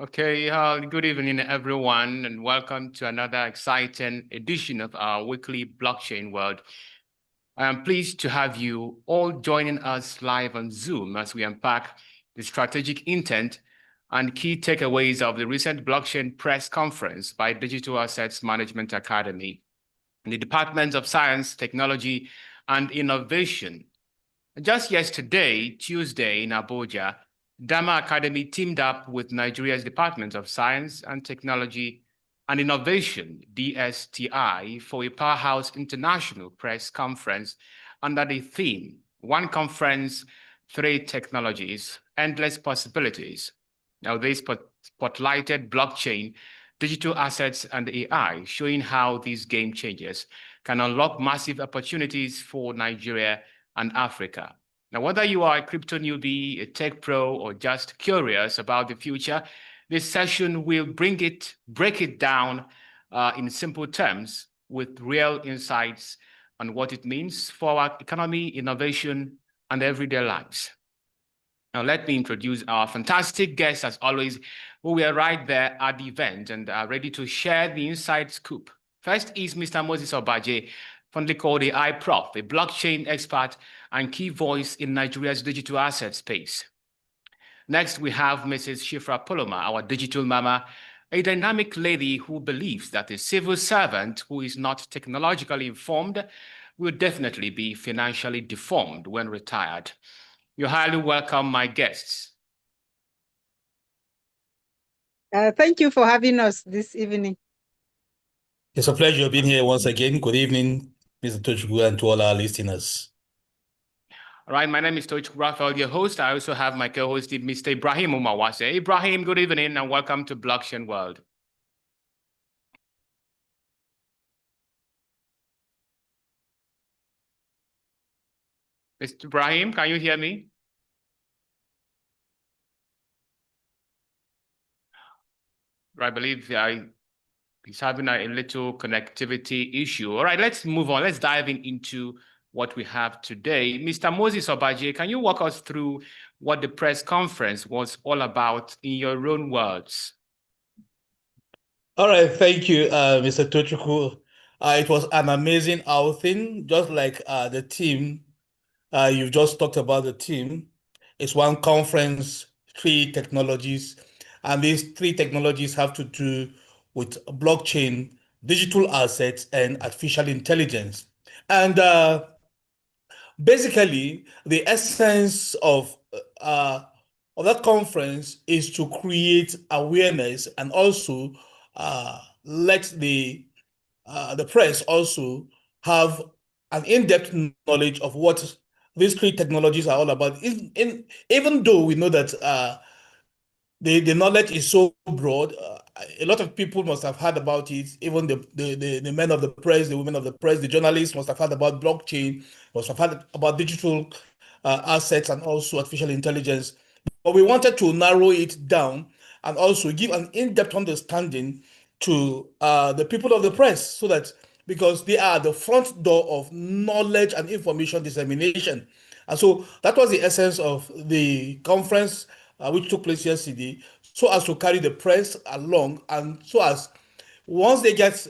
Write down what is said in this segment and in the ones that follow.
Okay, good evening, everyone, and welcome to another exciting edition of our weekly Blockchain World. I am pleased to have you all joining us live on Zoom as we unpack the strategic intent and key takeaways of the recent blockchain press conference by Digital Assets Management Academy and the Department of Science, Technology, and Innovation. Just yesterday, Tuesday, in Abuja, DAMA Academy teamed up with Nigeria's Department of Science and Technology and Innovation, DSTI, for a Powerhouse International Press Conference under the theme, One Conference, Three Technologies, Endless Possibilities. Now, they spotlighted blockchain, digital assets, and AI, showing how these game changers can unlock massive opportunities for Nigeria and Africa. Now, whether you are a crypto newbie, a tech pro, or just curious about the future, this session will break it down in simple terms with real insights on what it means for our economy, innovation, and everyday lives. Now, let me introduce our fantastic guests, as always, who were right there at the event and are ready to share the inside scoop. First is Mr. Moses Obaje, fondly called the iProf, a blockchain expert and key voice in Nigeria's digital asset space. Next, we have Mrs. Shifra Poloma, our digital mama, a dynamic lady who believes that a civil servant who is not technologically informed will definitely be financially deformed when retired. You're highly welcome, my guests. Thank you for having us this evening. It's a pleasure being here once again. Good evening, Mr. Tochukwu, and to all our listeners. All right, my name is Tochukwu Raphael, your host. I also have my co-host, Mr. Ibrahim Umawase. Ibrahim, good evening and welcome to Blockchain World. Mr. Ibrahim, can you hear me? I believe he's having a little connectivity issue. All right, let's move on. Let's dive into what we have today. Mr. Moses Obaje, can you walk us through what the press conference was all about in your own words? All right, thank you, Mr. Tochukwu. It was an amazing outing, just like the team. You've just talked about the team. It's one conference, three technologies, and these three technologies have to do with blockchain, digital assets, and artificial intelligence. And basically, the essence of that conference is to create awareness and also let the press also have an in-depth knowledge of what these three technologies are all about. Even though we know that the knowledge is so broad, a lot of people must have heard about it. Even the men of the press, the women of the press, the journalists must have heard about blockchain, must have heard about digital assets and also artificial intelligence. But we wanted to narrow it down and also give an in-depth understanding to the people of the press, so that because they are the front door of knowledge and information dissemination. And so that was the essence of the conference, which took place yesterday, so as to carry the press along, and so as once they get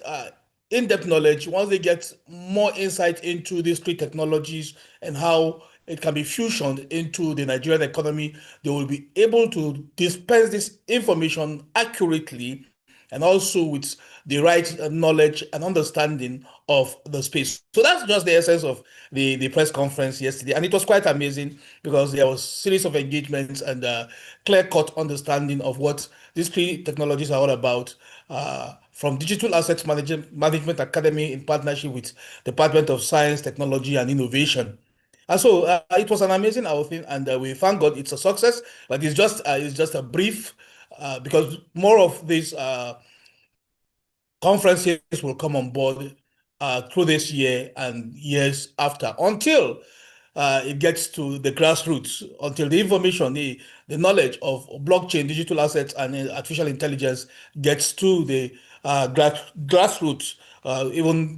in-depth knowledge, once they get more insight into these three technologies and how it can be fusioned into the Nigerian economy, they will be able to dispense this information accurately and also with the right knowledge and understanding of the space. So that's just the essence of the press conference yesterday. And it was quite amazing because there was a series of engagements and clear-cut understanding of what these three technologies are all about, from Digital Assets Management Academy in partnership with Department of Science, Technology, and Innovation. And so it was an amazing outing, and we thank God it's a success. But it's just a brief, because more of these conferences will come on board through this year and years after, until it gets to the grassroots, until the information, the knowledge of blockchain, digital assets, and artificial intelligence gets to the grassroots, even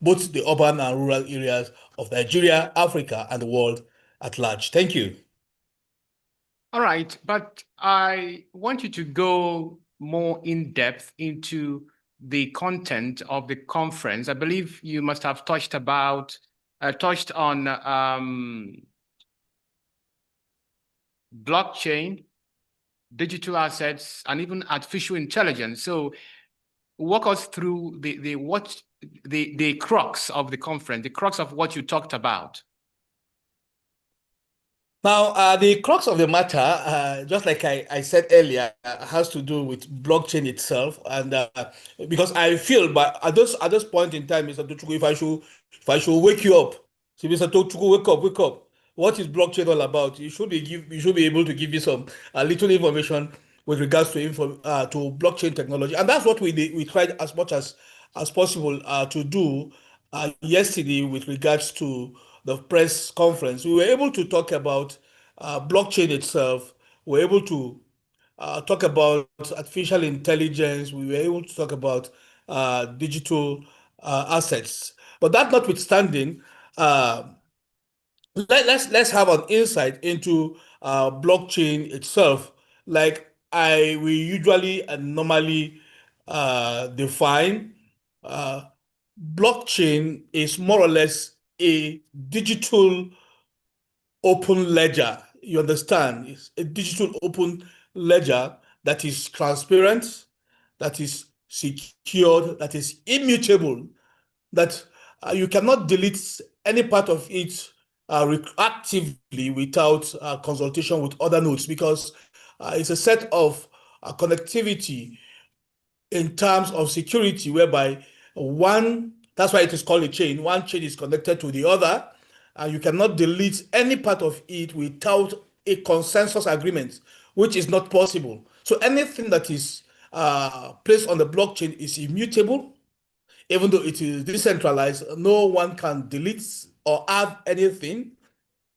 both the urban and rural areas of Nigeria, Africa, and the world at large. Thank you. All right, but I want you to go more in depth into the content of the conference. I believe you must have touched on blockchain, digital assets, and even artificial intelligence. So walk us through the crux of the conference, the crux of what you talked about. Now, the crux of the matter, just like I said earlier, has to do with blockchain itself, and because I feel, but at this point in time, Mr. Tochukwu, if I should wake you up, so Mr. Tochukwu, wake up. What is blockchain all about? You should be able to give you some little information with regards to to blockchain technology, and that's what we did. We tried as much as possible to do yesterday with regards to the press conference. We were able to talk about blockchain itself. We were able to talk about artificial intelligence. We were able to talk about digital assets. But that notwithstanding, let's have an insight into blockchain itself. Like we usually and normally define, uh, blockchain is more or less a digital open ledger. You understand? It's a digital open ledger that is transparent, that is secured, that is immutable, that you cannot delete any part of it actively without consultation with other nodes, because it's a set of connectivity in terms of security, whereby that's why it is called a chain. One chain is connected to the other, and you cannot delete any part of it without a consensus agreement, which is not possible. So anything that is placed on the blockchain is immutable, even though it is decentralized. No one can delete or add anything.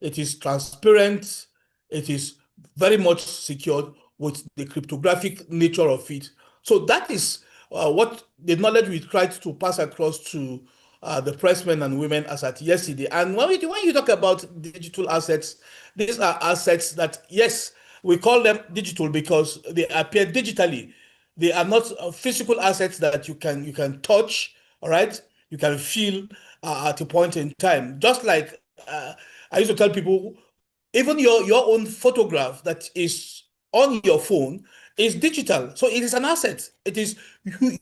It is transparent. It is very much secured with the cryptographic nature of it. So that is what the knowledge we tried to pass across to the pressmen and women as at yesterday. And when you talk about digital assets, these are assets that, yes, we call them digital because they appear digitally. They are not physical assets that you can touch, all right? You can feel at a point in time. Just like I used to tell people, even your own photograph that is on your phone is digital, so it is an asset. It is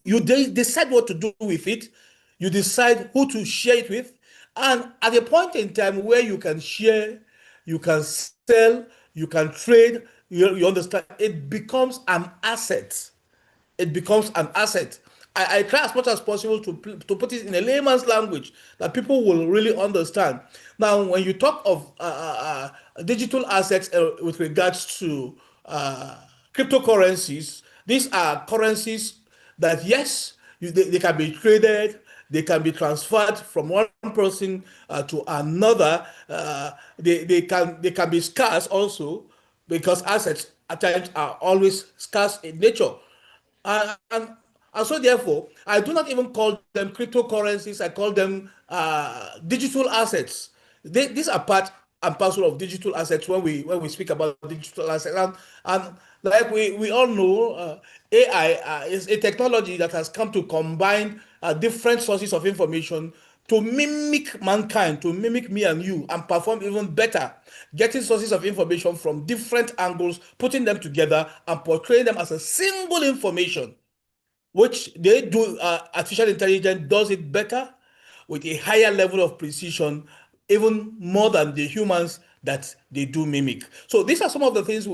you decide what to do with it, you decide who to share it with, and at a point in time where you can share, you can sell, you can trade, you understand, it becomes an asset. It becomes an asset. I try as much as possible to put it in a layman's language that people will really understand. Now, when you talk of digital assets with regards to cryptocurrencies, these are currencies that, yes, they can be traded, they can be transferred from one person to another. They can be scarce also, because assets at times are always scarce in nature. And so therefore, I do not even call them cryptocurrencies. I call them digital assets. These are part and parcel of digital assets when we speak about digital assets. And like we all know, AI is a technology that has come to combine different sources of information to mimic mankind, to mimic me and you, and perform even better, getting sources of information from different angles, putting them together, and portraying them as a single information, which they do. Artificial intelligence does it better with a higher level of precision, even more than the humans that they do mimic. So these are some of the things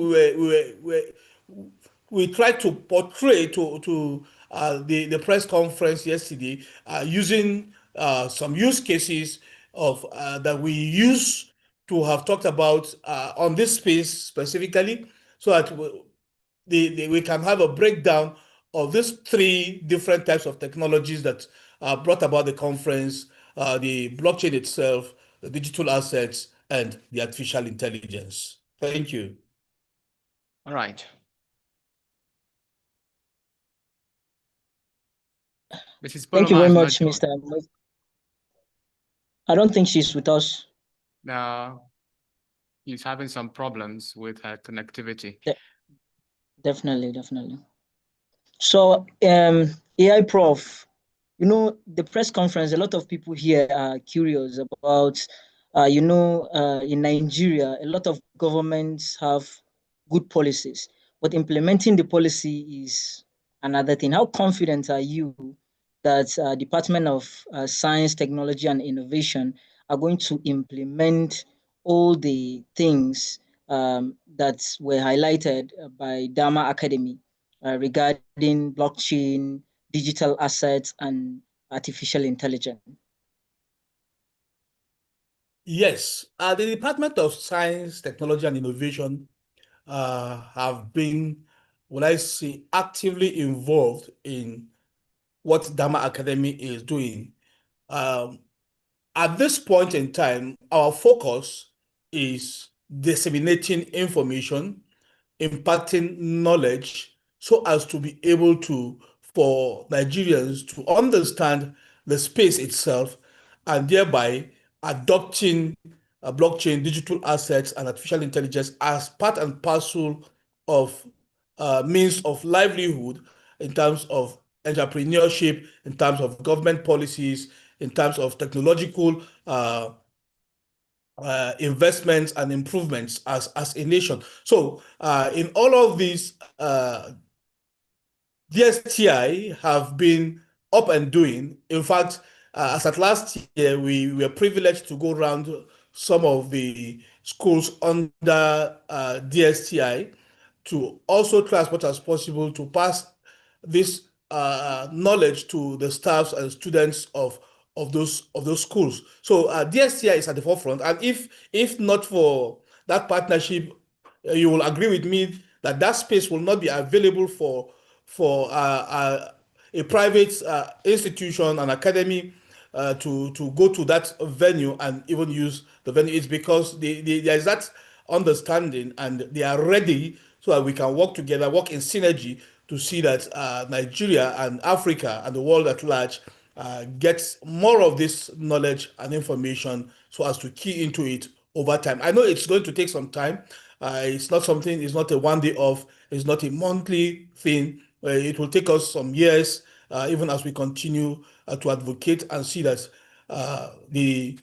we tried to portray to the press conference yesterday, using some use cases of that we use to have talked about on this space specifically, so that we can have a breakdown of these three different types of technologies that brought about the conference: the blockchain itself, the digital assets, and the artificial intelligence. Thank you. All right. Mrs. Thank you Poloma very has much, not Mr. joined. Ahmed. I don't think she's with us. No. He's having some problems with connectivity. Definitely. So, AI Prof, the press conference, a lot of people here are curious about, in Nigeria, a lot of governments have good policies, but implementing the policy is another thing. How confident are you that Department of Science, Technology, and Innovation are going to implement all the things that were highlighted by DAMA Academy regarding blockchain, digital assets, and artificial intelligence? Yes, the Department of Science, Technology, and Innovation have been, what I say, actively involved in what DAMA Academy is doing. Um, at this point in time, our focus is disseminating information, imparting knowledge, so as to be able to, for Nigerians to understand the space itself and thereby adopting blockchain, digital assets, and artificial intelligence as part and parcel of means of livelihood in terms of entrepreneurship, in terms of government policies, in terms of technological investments and improvements as a nation. So in all of these, DSTI have been up and doing. In fact, as at last year, we were privileged to go around some of the schools under DSTI to also try as much as possible to pass this knowledge to the staffs and students of those schools. So DSTI is at the forefront, and if not for that partnership, you will agree with me that that space will not be available for a private institution, an academy, to go to that venue and even use the venue. It's because there is that understanding and they are ready so that we can work together, work in synergy to see that Nigeria and Africa and the world at large gets more of this knowledge and information so as to key into it over time. I know it's going to take some time. It's not something, it's not a one day off, it's not a monthly thing. It will take us some years, even as we continue to advocate and see that the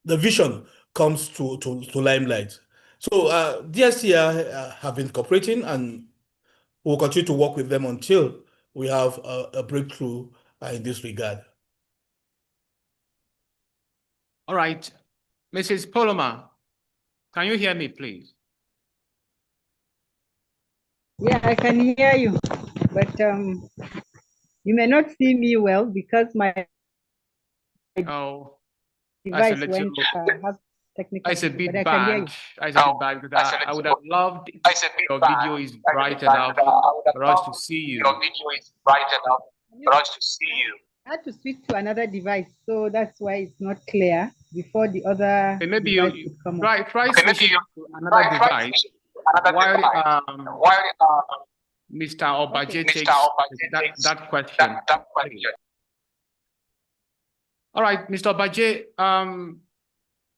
vision comes to limelight. So DSTR have been cooperating and we'll continue to work with them until we have a breakthrough in this regard. All right. Mrs. Poloma, can you hear me, please? Yeah, I can hear you, but you may not see me well because my device went has technical it's a issue, bit but I can hear you. It's a bit bad because I would have loved if your video is bright enough for us to see you. I had to switch to another device, so that's why it's not clear before the other Okay, maybe device you would come try up. switching to another device while Mr. Obaje takes that question. All right, Mr. Obaje,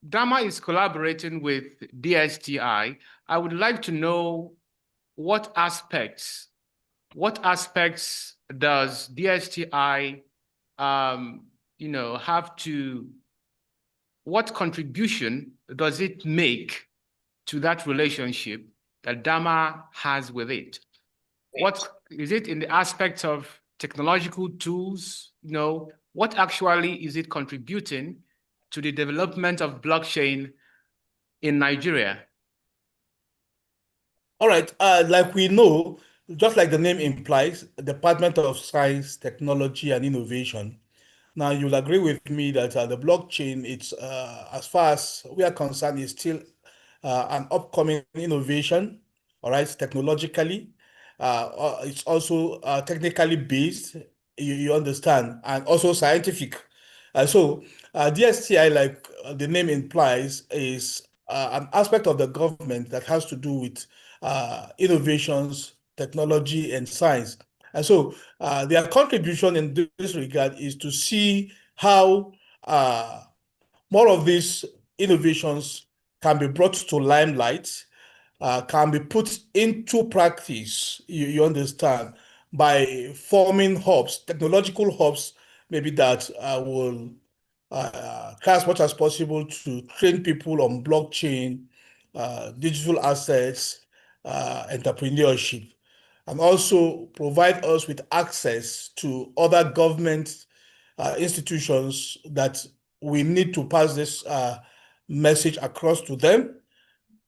DAMA is collaborating with DSTI. I would like to know what aspects does DSTI have to, what contribution does it make to that relationship that DAMA has with it? What is it in the aspects of technological tools? What actually is it contributing to the development of blockchain in Nigeria? All right, like we know, just like the name implies, Department of Science, Technology, and Innovation. Now, you'll agree with me that the blockchain, it's as far as we are concerned, is still an upcoming innovation, all right, technologically. It's also technically based, you understand, and also scientific. So DSTI, like the name implies, is an aspect of the government that has to do with innovations, technology, and science. And so their contribution in this regard is to see how more of these innovations can be brought to limelight, can be put into practice, you understand, by forming hubs, technological hubs, maybe that will try as much as possible to train people on blockchain, digital assets, entrepreneurship, and also provide us with access to other government institutions that we need to pass this message across to them,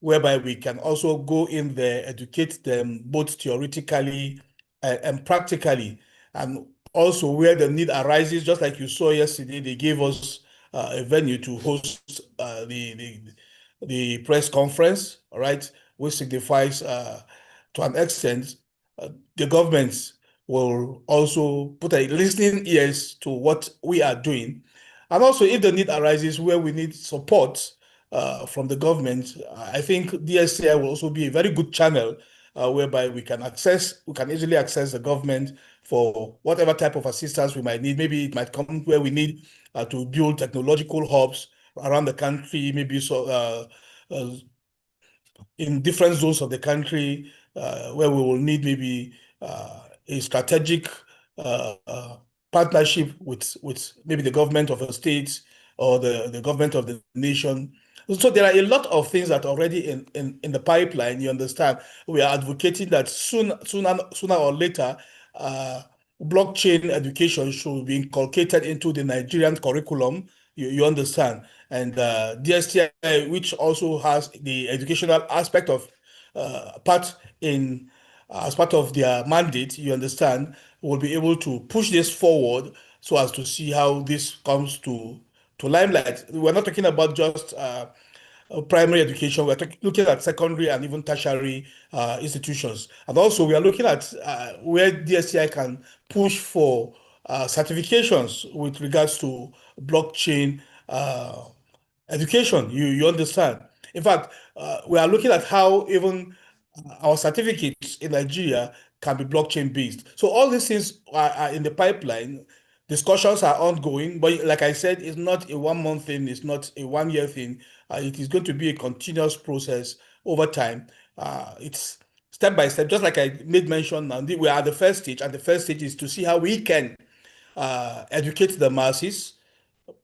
whereby we can also go in there, educate them both theoretically and practically. And also where the need arises, just like you saw yesterday, they gave us a venue to host the press conference, all right, which signifies to an extent the government will also put a listening ears to what we are doing. And also if the need arises where we need support from the government, I think DSTI will also be a very good channel whereby we can easily access the government for whatever type of assistance we might need. Maybe it might come where we need to build technological hubs around the country, maybe in different zones of the country where we will need maybe a strategic partnership with maybe the government of a state or the government of the nation. So there are a lot of things that are already in the pipeline, you understand. We are advocating that sooner or later, blockchain education should be inculcated into the Nigerian curriculum, you understand. And DSTI, which also has the educational aspect of part in as part of their mandate, you understand, will be able to push this forward so as to see how this comes to limelight. We're not talking about just primary education. We're looking at secondary and even tertiary institutions. And also we are looking at where DSTI can push for certifications with regards to blockchain education, you understand. In fact, we are looking at how even our certificates in Nigeria can be blockchain based. So all these things are in the pipeline. Discussions are ongoing, but like I said, it's not a 1 month thing, it's not a 1 year thing. It is going to be a continuous process over time. It's step by step, just like I made mention now, we are at the first stage, and the first stage is to see how we can educate the masses,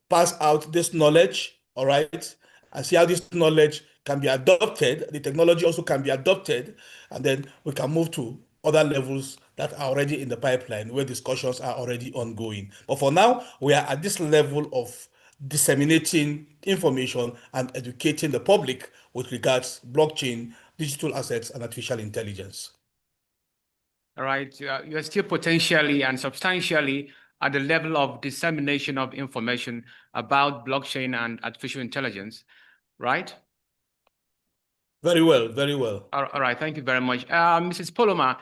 pass out this knowledge, all right, and see how this knowledge can be adopted. The technology also can be adopted, and then we can move to other levels that are already in the pipeline where discussions are already ongoing. But for now, we are at this level of disseminating information and educating the public with regards blockchain, digital assets, and artificial intelligence. All right, you're still potentially and substantially at the level of dissemination of information about blockchain and artificial intelligence, right? Very well, very well. All right, thank you very much. Mrs. Poloma,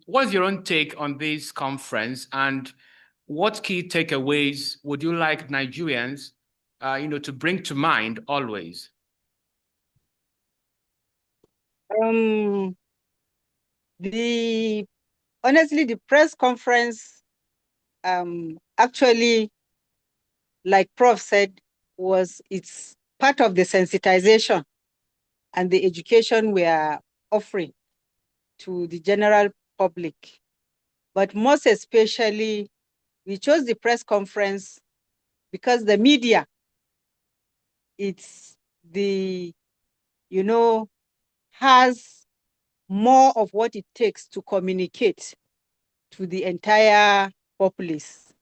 what's your own take on this conference, and what key takeaways would you like Nigerians, to bring to mind always? Honestly, the press conference, actually, like Prof said, it's part of the sensitization and the education we are offering to the general public. But most especially, we chose the press conference because the media, has more of what it takes to communicate to the entire populace.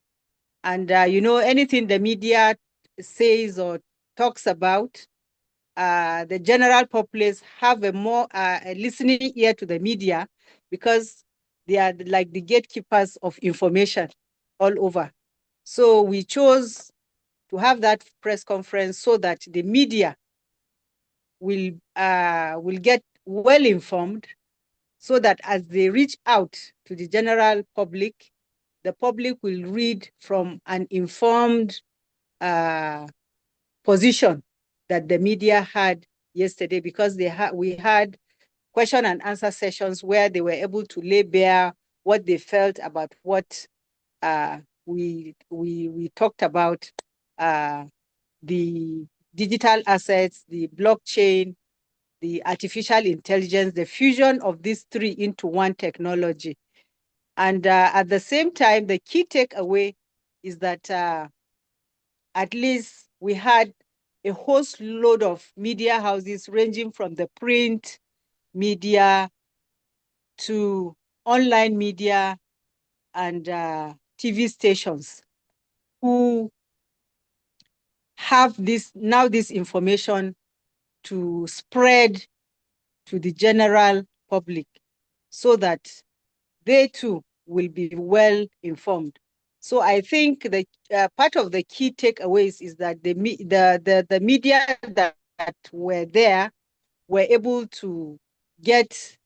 And, anything the media says or talks about, the general populace have a listening ear to the media because they are like the gatekeepers of information all over. So we chose to have that press conference so that the media will get well informed, so that as they reach out to the general public, the public will read from an informed position that the media had yesterday, because we had question and answer sessions where they were able to lay bare what they felt about what we talked about, the digital assets, the blockchain, the artificial intelligence, the fusion of these three into one technology. And at the same time, the key takeaway is that at least we had a host load of media houses ranging from the print media to online media and TV stations who have this information to spread to the general public so that they too will be well informed. So I think the part of the key takeaways is that the media that were there were able to get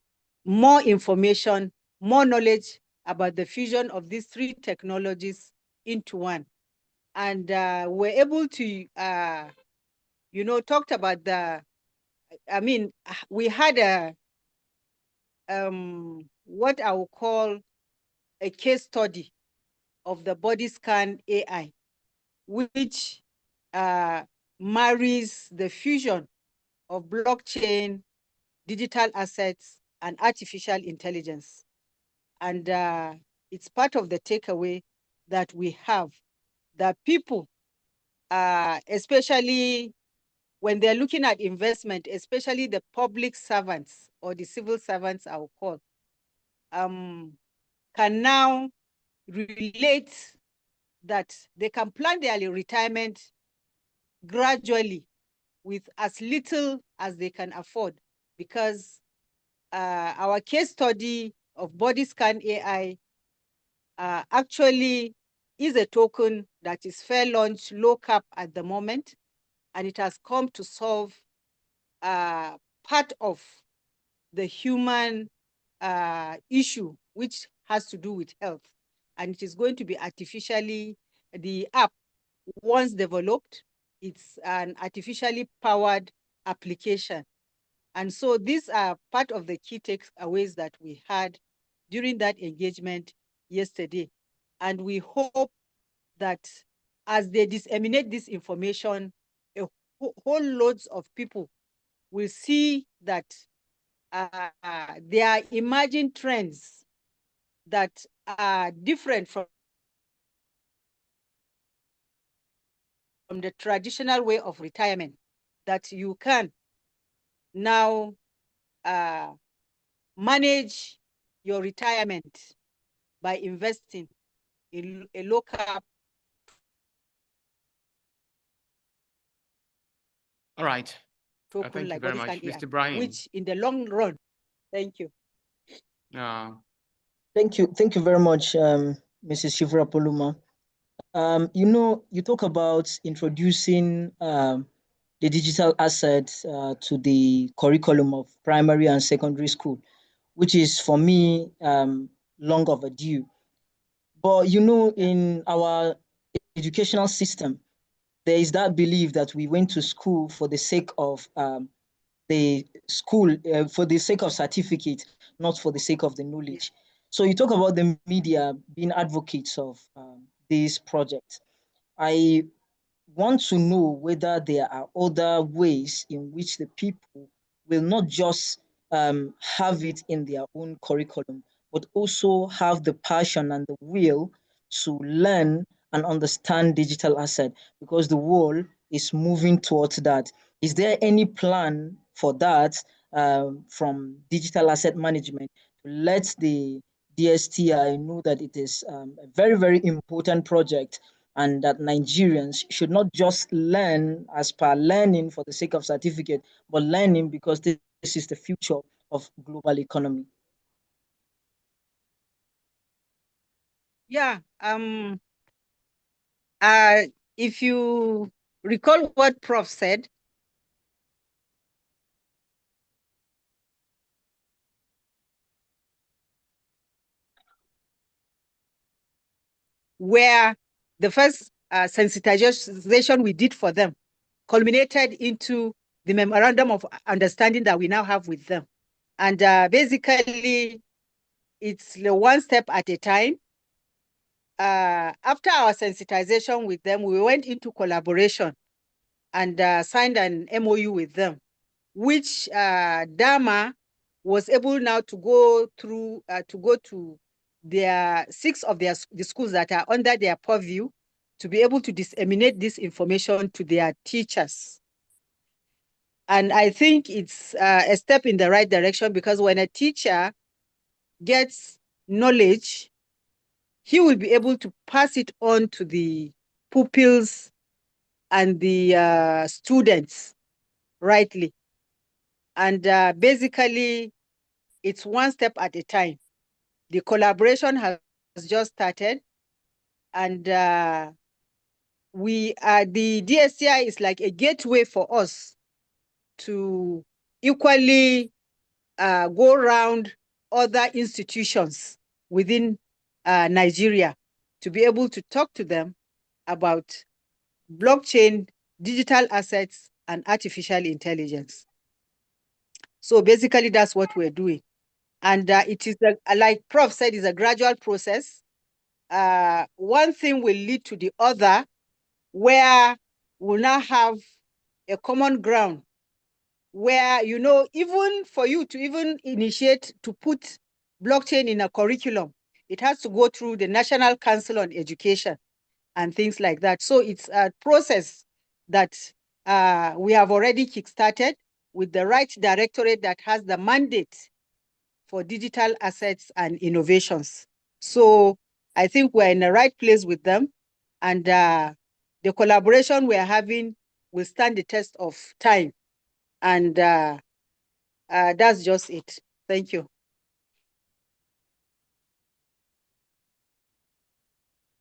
more information, more knowledge about the fusion of these three technologies into one. And we're able to, talked about we had what I would call a case study of the body scan AI, which marries the fusion of blockchain, digital assets, and artificial intelligence. And it's part of the takeaway that we have, that people, especially when they're looking at investment, especially the public servants or the civil servants, I will call, can now relate that they can plan their retirement gradually with as little as they can afford, because our case study of body scan AI actually is a token that is fair launch, low cap at the moment, and it has come to solve part of the human issue, which has to do with health. And it is going to be artificially, the app, once developed, it's an artificially powered application. And so these are part of the key takeaways that we had during that engagement yesterday. And we hope that as they disseminate this information, a whole loads of people will see that there are emerging trends that are different from the traditional way of retirement, that you can now manage your retirement by investing in a local. All right. Token Thank you like very body much, scan AI, Mr. Bryan. which in the long run, thank you. Thank you very much, Mrs. Shivra Poluma. You talk about introducing the digital assets to the curriculum of primary and secondary school, which is for me long overdue. But in our educational system, there is that belief that we went to school for the sake of for the sake of certificate, not for the sake of the knowledge. So you talk about the media being advocates of this project. I want to know whether there are other ways in which the people will not just have it in their own curriculum, but also have the passion and the will to learn and understand digital asset, because the world is moving towards that. Is there any plan for that from digital asset management to let the DSTI know that it is a very, very important project, and that Nigerians should not just learn as per learning for the sake of certificate, but learning because this is the future of global economy? Yeah. If you recall what Prof said, where the first sensitization we did for them culminated into the memorandum of understanding that we now have with them. And basically, it's the one step at a time. After our sensitization with them, we went into collaboration and signed an MOU with them, which DAMA was able now to go through, to their 6 of the schools that are under their purview, to be able to disseminate this information to their teachers. And I think it's a step in the right direction, because when a teacher gets knowledge, he will be able to pass it on to the pupils and the students rightly. And basically, it's one step at a time. The collaboration has just started, and the DSTI is like a gateway for us to equally go around other institutions within Nigeria to be able to talk to them about blockchain, digital assets, and artificial intelligence. So basically, that's what we're doing. And it is, like Prof said, is a gradual process. One thing will lead to the other, where we'll now have a common ground where, even for you to even initiate to put blockchain in a curriculum, it has to go through the National Council on Education and things like that. So it's a process that we have already kickstarted with the right directorate that has the mandate for digital assets and innovations. So I think we're in the right place with them, and the collaboration we're having will stand the test of time. And that's just it. Thank you.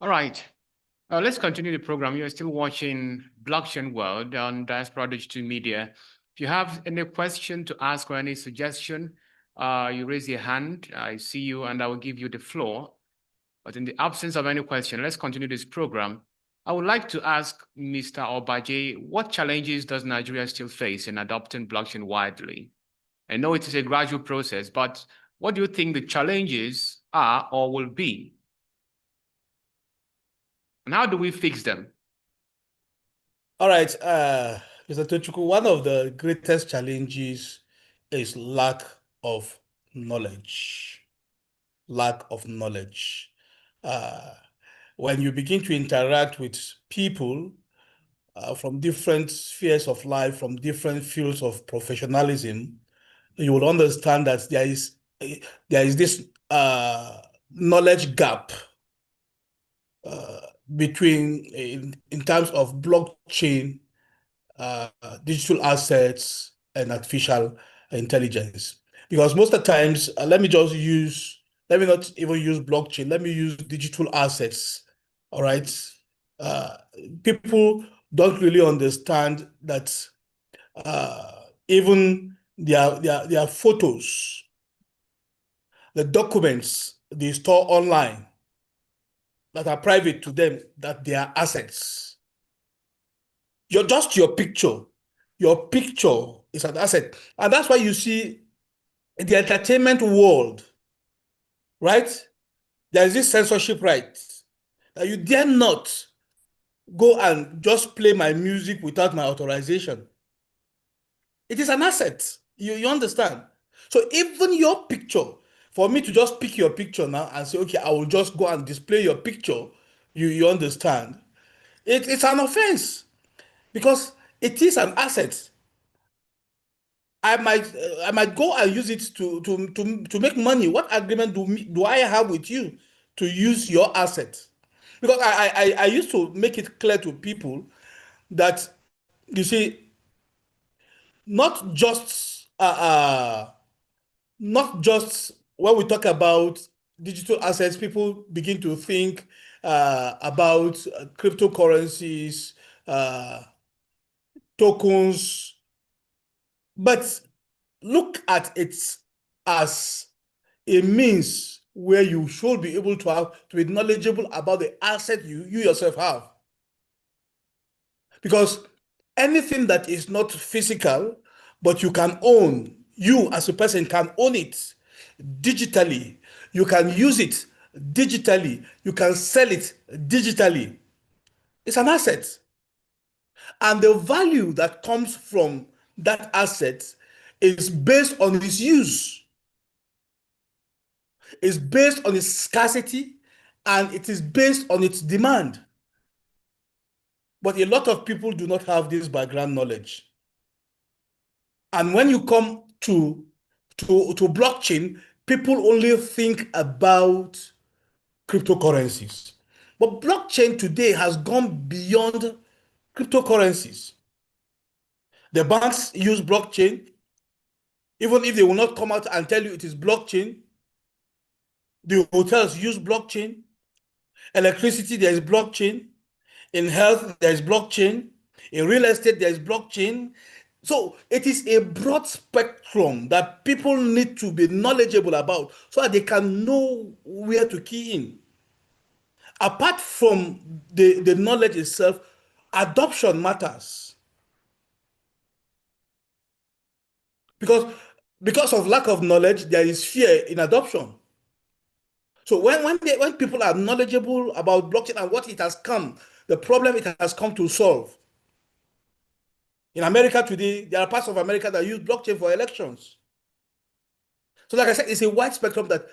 All right. Let's continue the program. You're still watching Blockchain World on Diaspora Digital Media. If you have any question to ask or any suggestion, you raise your hand. I see you, and I will give you the floor. But in the absence of any question, let's continue this program. I would like to ask Mr. Obaje, what challenges does Nigeria still face in adopting blockchain widely? I know it is a gradual process, but what do you think the challenges are or will be? And how do we fix them? All right, Mr. Tochukwu, one of the greatest challenges is lack of knowledge. Lack of knowledge. When you begin to interact with people from different spheres of life, from different fields of professionalism, you will understand that there is this knowledge gap between in terms of blockchain, digital assets, and artificial intelligence. Because most of the times, let me not even use blockchain, let me use digital assets. All right. People don't really understand that even their photos, the documents they store online that are private to them, that they are assets. Your picture is an asset. And that's why you see in the entertainment world, right? There is this censorship right that you dare not go and just play my music without my authorization. It is an asset. You understand? So even your picture, for me to just pick your picture now and say, okay, I will just go and display your picture, you understand? It's an offense because it is an asset. I might go and use it to make money. What agreement do I have with you to use your asset? Because I used to make it clear to people that, you see, not just when we talk about digital assets, people begin to think about cryptocurrencies, tokens, but look at it as a means where you should be able to be knowledgeable about the asset you yourself have. Because anything that is not physical, but you can own, you as a person can own it digitally, you can use it digitally, you can sell it digitally. It's an asset. And the value that comes from that asset is based on its use, is based on its scarcity, and it is based on its demand. But a lot of people do not have this background knowledge. And when you come to blockchain, people only think about cryptocurrencies. But blockchain today has gone beyond cryptocurrencies. The banks use blockchain, even if they will not come out and tell you it is blockchain. The hotels use blockchain. Electricity, there is blockchain. In health, there is blockchain. In real estate, there is blockchain. So it is a broad spectrum that people need to be knowledgeable about so that they can know where to key in. Apart from the knowledge itself, adoption matters. Because of lack of knowledge, there is fear in adoption. So when people are knowledgeable about blockchain and what it has come, the problem it has come to solve. In America today, there are parts of America that use blockchain for elections. So like I said, it's a wide spectrum that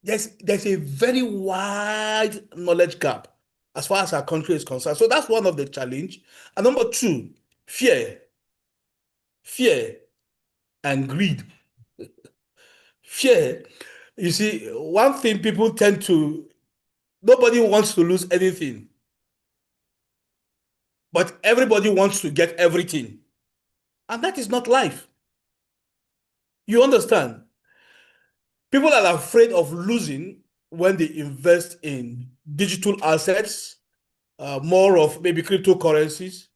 there's a very wide knowledge gap as far as our country is concerned. So that's one of the challenge. And number two, fear and greed. Fear, you see, one thing people tend to, nobody wants to lose anything, but everybody wants to get everything. And that is not life. You understand? People are afraid of losing when they invest in digital assets, more of maybe cryptocurrencies,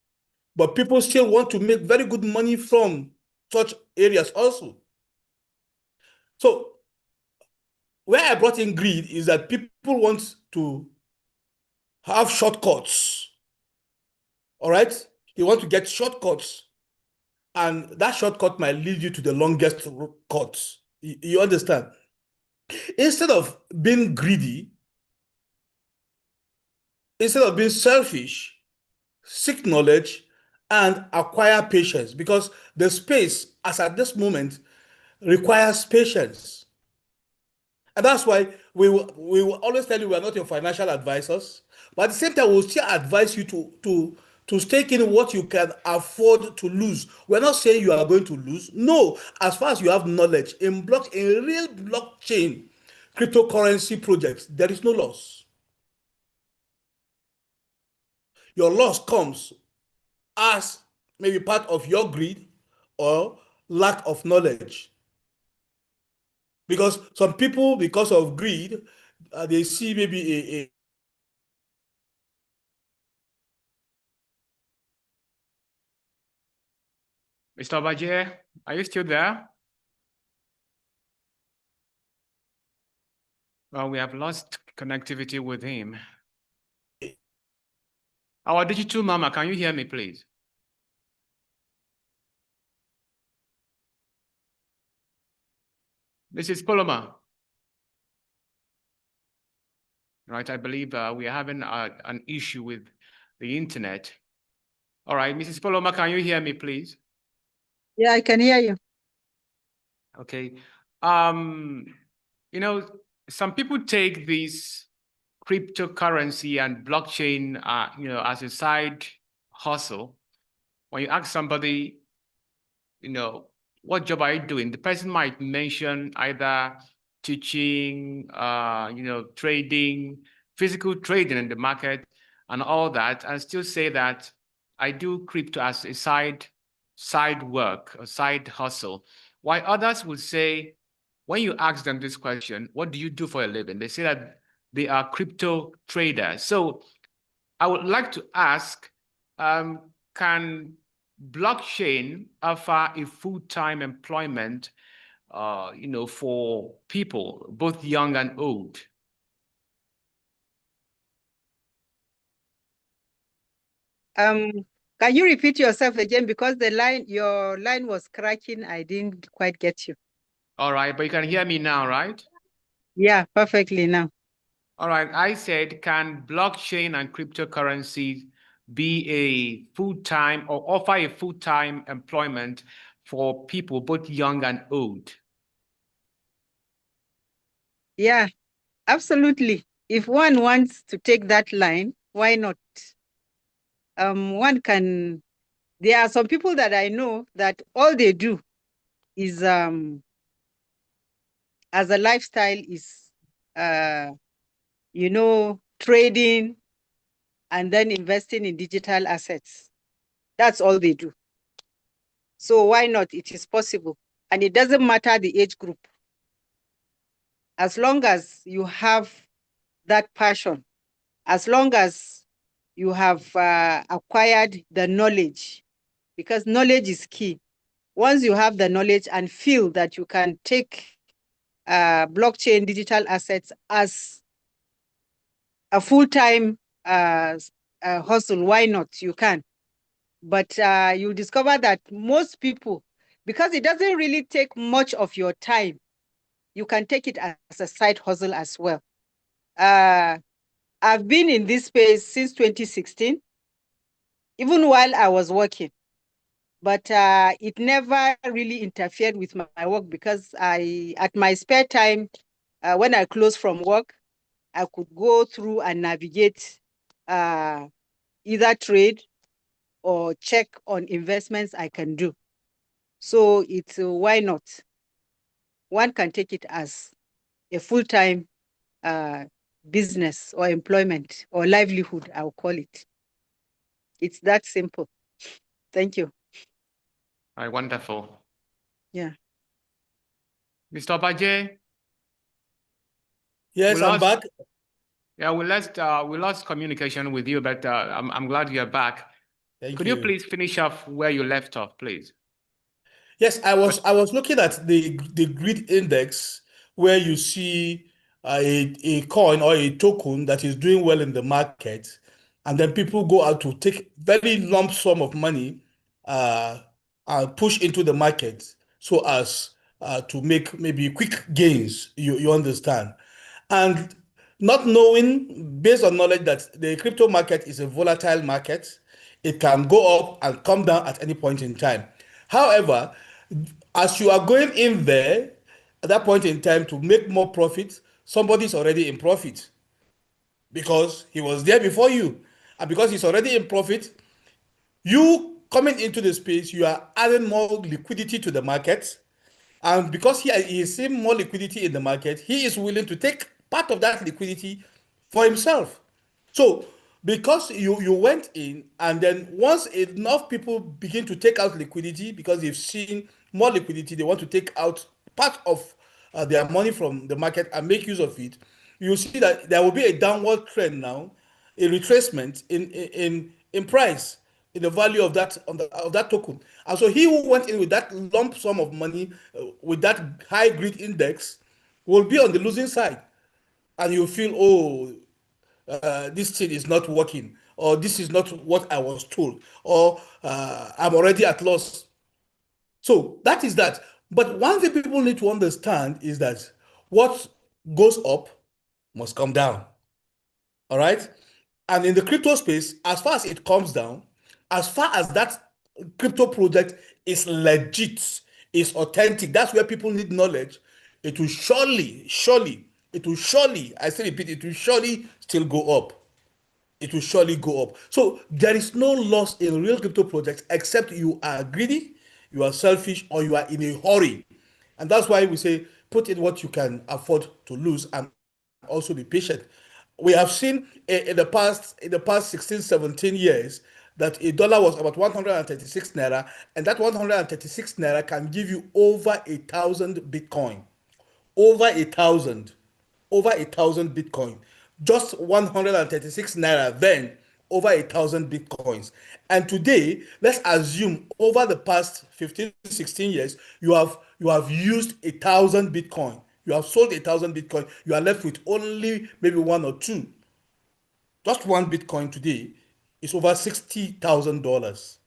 but people still want to make very good money from such areas also. So where I brought in greed is that people want to have shortcuts. All right? They want to get shortcuts. And that shortcut might lead you to the longest cut. You understand? Instead of being greedy, instead of being selfish, seek knowledge and acquire patience, because the space, as at this moment, requires patience. And that's why we will always tell you we are not your financial advisors, but at the same time, we'll still advise you to stake in what you can afford to lose. We're not saying you are going to lose. No, as far as you have knowledge in real blockchain, cryptocurrency projects, there is no loss. Your loss comes as maybe part of your greed or lack of knowledge. Because some people, because of greed, they see maybe Mr. Baje, are you still there? Well, we have lost connectivity with him. Our digital mama, can you hear me, please? Mrs. Poloma. Right, I believe we are having an issue with the internet. All right, Mrs. Poloma, can you hear me, please? Yeah, I can hear you. Okay. You know, some people take this cryptocurrency and blockchain, you know, as a side hustle. When you ask somebody, you know, what job are you doing? The person might mention either teaching, you know, trading, physical trading in the market and all that, and still say that I do crypto as a side work, a side hustle. While others would say, when you ask them this question, what do you do for a living? They say that they are crypto traders. So I would like to ask, can blockchain offer a full-time employment, you know, for people, both young and old? Can you repeat yourself again, because your line was cracking. I didn't quite get you. All right, but you can hear me now, right? Yeah, perfectly now. All right, I said, can blockchain and cryptocurrency be a full-time or offer a full-time employment for people both young and old? Yeah, absolutely. If one wants to take that line, why not? One can, there are some people that I know that all they do is, as a lifestyle is, trading and then investing in digital assets. That's all they do. So why not? It is possible. And it doesn't matter the age group. As long as you have that passion, as long as you have acquired the knowledge, because knowledge is key. Once you have the knowledge and feel that you can take blockchain digital assets as a full-time hustle, why not? You can. But you discover that most people, because it doesn't really take much of your time, you can take it as a side hustle as well. I've been in this space since 2016, even while I was working. But it never really interfered with my work because at my spare time, when I close from work, I could go through and navigate either trade or check on investments I can do. So it's why not? One can take it as a full-time business or employment or livelihood, I'll call it. It's that simple. Thank you. All right, wonderful. Yeah. Mr. Baje? Yes, I'm back. Yeah, we lost communication with you, but I'm glad you're back. Could you please finish off where you left off, please? Yes, I was looking at the grid index where you see a coin or a token that is doing well in the market, and then people go out to take very lump sum of money and push into the market so as to make maybe quick gains. You understand, and not knowing based on knowledge that the crypto market is a volatile market, it can go up and come down at any point in time. However, as you are going in there at that point in time to make more profit, somebody's already in profit because he was there before you. And because he's already in profit, you coming into the space, you are adding more liquidity to the market. And because he is seeing more liquidity in the market, he is willing to take part of that liquidity for himself. So because you went in, and then once enough people begin to take out liquidity because they've seen more liquidity, they want to take out part of their money from the market and make use of it. You see that there will be a downward trend now, a retracement in price, in the value of that token. And so he who went in with that lump sum of money, with that high grid index, will be on the losing side, and you feel, oh, this thing is not working, or this is not what I was told, or I'm already at loss. So that is that. But one thing people need to understand is that what goes up must come down. All right. And in the crypto space, as far as it comes down, as far as that crypto project is legit, is authentic, that's where people need knowledge. It will surely, I say repeat, it will surely still go up. It will surely go up. So there is no loss in real crypto projects except you are greedy, you are selfish, or you are in a hurry. And that's why we say put in what you can afford to lose and also be patient. We have seen in the past 16, 17 years that a dollar was about 136 naira, and that 136 naira can give you over 1,000 Bitcoin. Over 1,000, over 1,000 Bitcoin. Just 136 naira then, over 1,000 Bitcoins. And today, let's assume over the past 15, 16 years, you have used 1,000 Bitcoin. You have sold 1,000 Bitcoin. You are left with only maybe one or two. Just one Bitcoin today is over $60,000.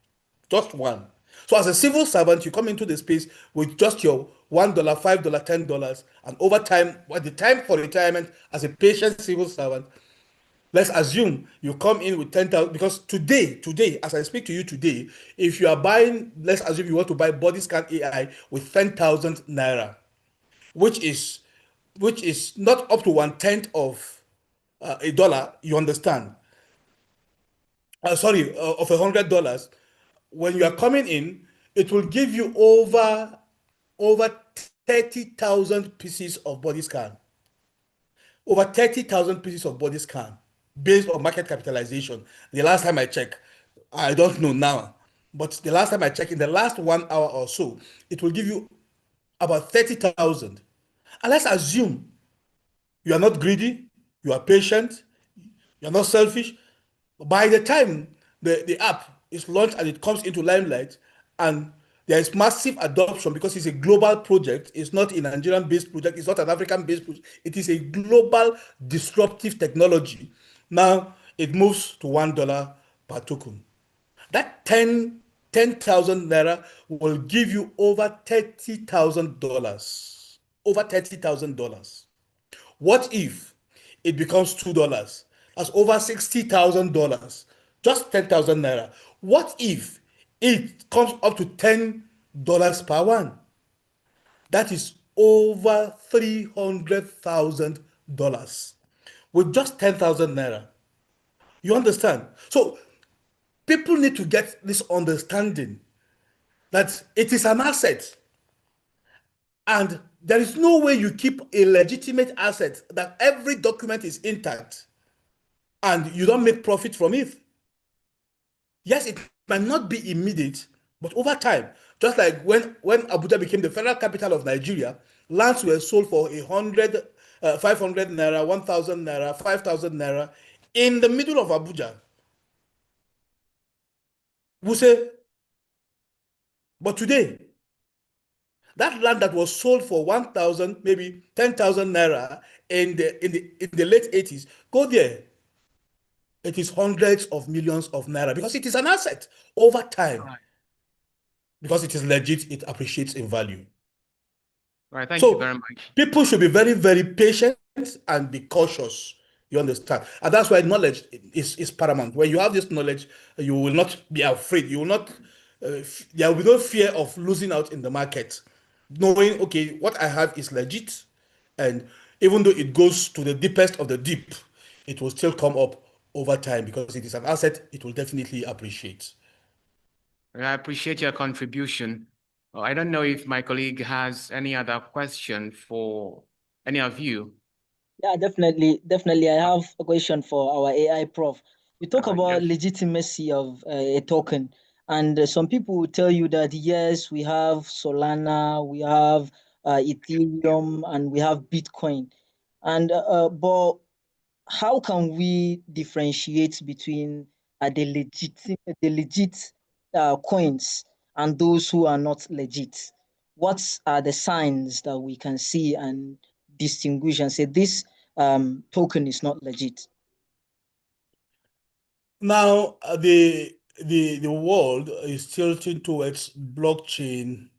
Just one. So as a civil servant, you come into the space with just your $1, $5, $10, and over time, at the time for retirement, as a patient civil servant, Let's assume you come in with 10,000 because today, as I speak to you today, if you are buying, let's assume you want to buy body scan AI with 10,000 naira, which is not up to 1/10 of a dollar. You understand? Sorry, of $100. When you are coming in, it will give you over 30,000 pieces of body scan. Over 30,000 pieces of body scan based on market capitalization. The last time I checked, I don't know now, but the last time I checked, in the last 1 hour or so, it will give you about 30,000. And let's assume you are not greedy, you are patient, you're not selfish. By the time the app is launched and it comes into limelight, and there is massive adoption because it's a global project, it's not a Nigerian based project, it's not an African based project, it is a global disruptive technology. Now it moves to $1 per token. That 10,000 naira will give you over $30,000. Over $30,000. What if it becomes $2? That's over $60,000. Just 10,000 naira. What if it comes up to $10 per one? That is over $300,000 with just 10,000 naira. You understand? So people need to get this understanding that it is an asset. And there is no way you keep a legitimate asset that every document is intact and you don't make profit from it. Yes, it might not be immediate, but over time, just like when Abuja became the federal capital of Nigeria, lands were sold for 500 naira, 1,000 naira, 5,000 naira in the middle of Abuja. We say, but today, that land that was sold for 1,000, maybe 10,000 naira in the late 80s, go there. It is hundreds of millions of naira because it is an asset over time. Right. Because it is legit, it appreciates in value. Right. Thank you very much. People should be very, very patient and be cautious. You understand? And that's why knowledge is paramount. When you have this knowledge, you will not be afraid. You will not, there will be no fear of losing out in the market. Knowing, okay, what I have is legit. And even though it goes to the deepest of the deep, it will still come up over time because it is an asset it will definitely appreciate. I appreciate your contribution. I don't know if my colleague has any other question for any of you. Yeah, definitely. Definitely. I have a question for our AI prof. You talk about Yes. legitimacy of a token, and some people will tell you that yes, we have Solana, we have Ethereum, and we have Bitcoin. And but how can we differentiate between the legit coins and those who are not legit? What are the signs that we can see and distinguish and say this token is not legit? Now, the world is tilting towards blockchain,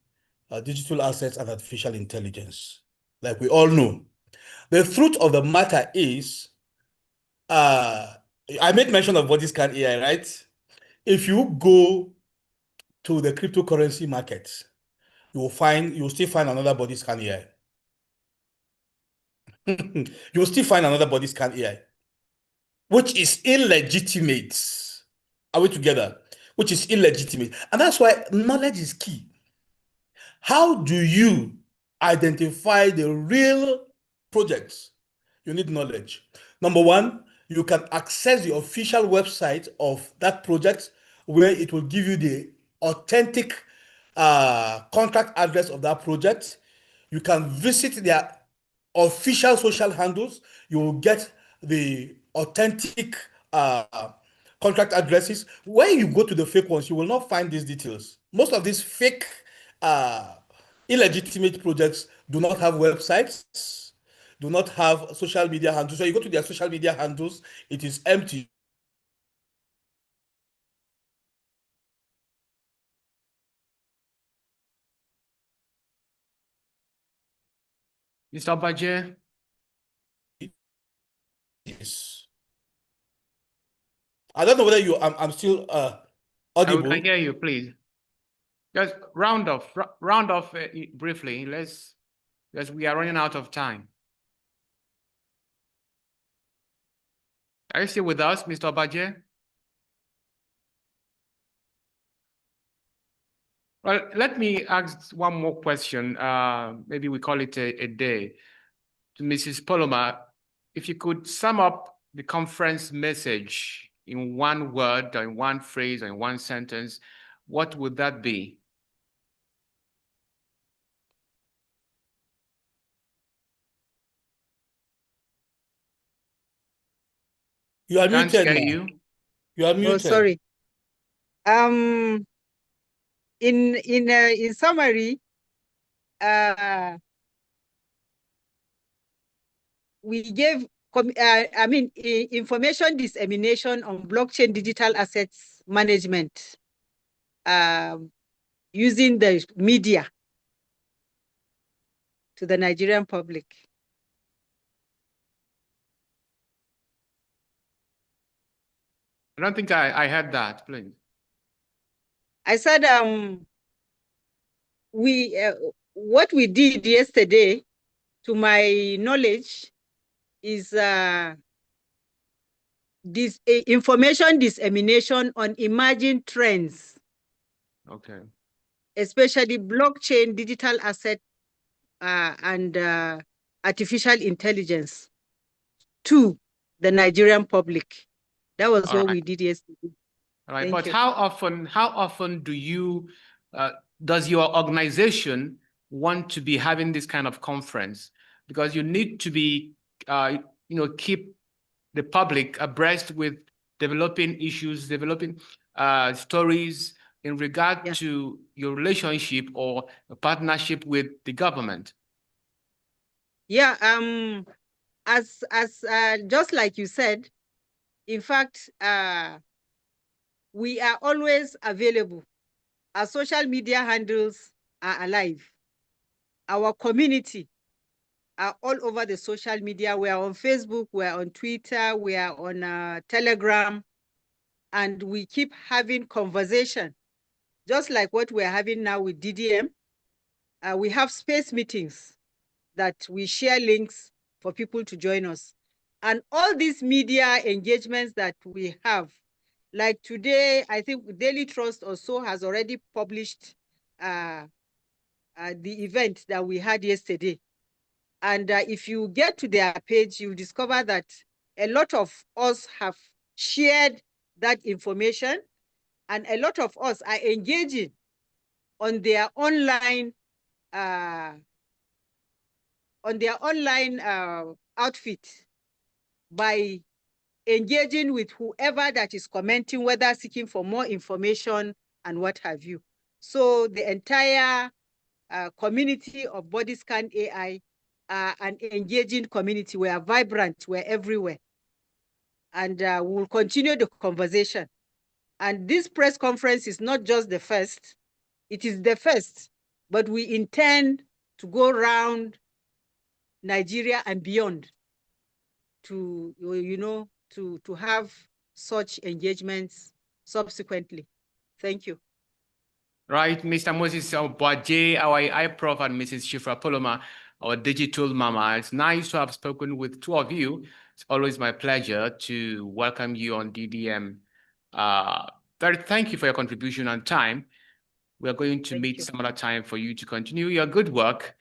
digital assets, and artificial intelligence. Like we all know, the truth of the matter is, uh, I made mention of what is can AI, right? If you go to the cryptocurrency markets, you will still find another body scan AI. You will still find another body scan AI, which is illegitimate. Are we together? Which is illegitimate. And that's why knowledge is key. How do you identify the real projects? You need knowledge. Number one, you can access the official website of that project where it will give you the authentic contract address of that project. You can visit their official social handles. You will get the authentic contract addresses. When you go to the fake ones, you will not find these details. Most of these fake, uh, illegitimate projects do not have websites, do not have social media handles. So you go to their social media handles, it is empty. Mr. Baje? Yes. I don't know whether I'm still audible. We can hear you, please. Just round off briefly. Because we are running out of time. Are you still with us, Mr. Obaje? Well, let me ask one more question. Maybe we call it a day. To Mrs. Poloma, if you could sum up the conference message in one word or in one phrase or in one sentence, what would that be? You are Can't muted hear now. you. You are muted. Oh, sorry. In summary, we gave information dissemination on blockchain digital assets management using the media to the Nigerian public. I don't think I heard that, please. I said what we did yesterday, to my knowledge, is this information dissemination on emerging trends. Okay. Especially blockchain, digital asset, and artificial intelligence to the Nigerian public. That was what we did yesterday. All right, Thank but you. how often do you, does your organization want to be having this kind of conference? Because you need to be, keep the public abreast with developing issues, developing stories in regard to your relationship or a partnership with the government. Yeah, as just like you said, in fact, we are always available. Our social media handles are alive. Our community are all over the social media. We are on Facebook, we are on Twitter, we are on Telegram, and we keep having conversation, just like what we're having now with DDM. We have space meetings that we share links for people to join us. And all these media engagements that we have, like today, I think Daily Trust also has already published the event that we had yesterday. And if you get to their page, you'll discover that a lot of us have shared that information, and a lot of us are engaging on their online outfit by engaging with whoever that is commenting, whether seeking for more information and what have you. So the entire community of Bodyscan AI are an engaging community. We are vibrant, we're everywhere. And we'll continue the conversation. And this press conference is not just the first, it is the first, but we intend to go around Nigeria and beyond to, to have such engagements subsequently. Thank you. Right, Mr. Moses Obaje, our iProf, and Mrs. Shifra Poloma, our digital mama. It's nice to have spoken with two of you. It's always my pleasure to welcome you on DDM. Thank you for your contribution and time. We are going to meet some other time for you to continue your good work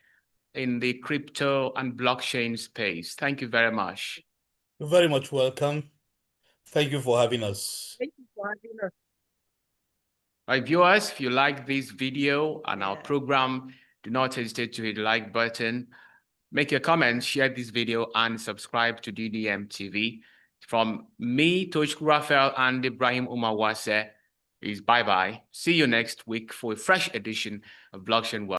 in the crypto and blockchain space. Thank you very much. You're very much welcome. Thank you for having us. Thank you for having us. Right, viewers, if you like this video and our program, do not hesitate to hit the like button, make your comments, share this video, and subscribe to DDM TV. From me, Toshku Raphael, and Ibrahim Umawase, is bye-bye. See you next week for a fresh edition of Blockchain World.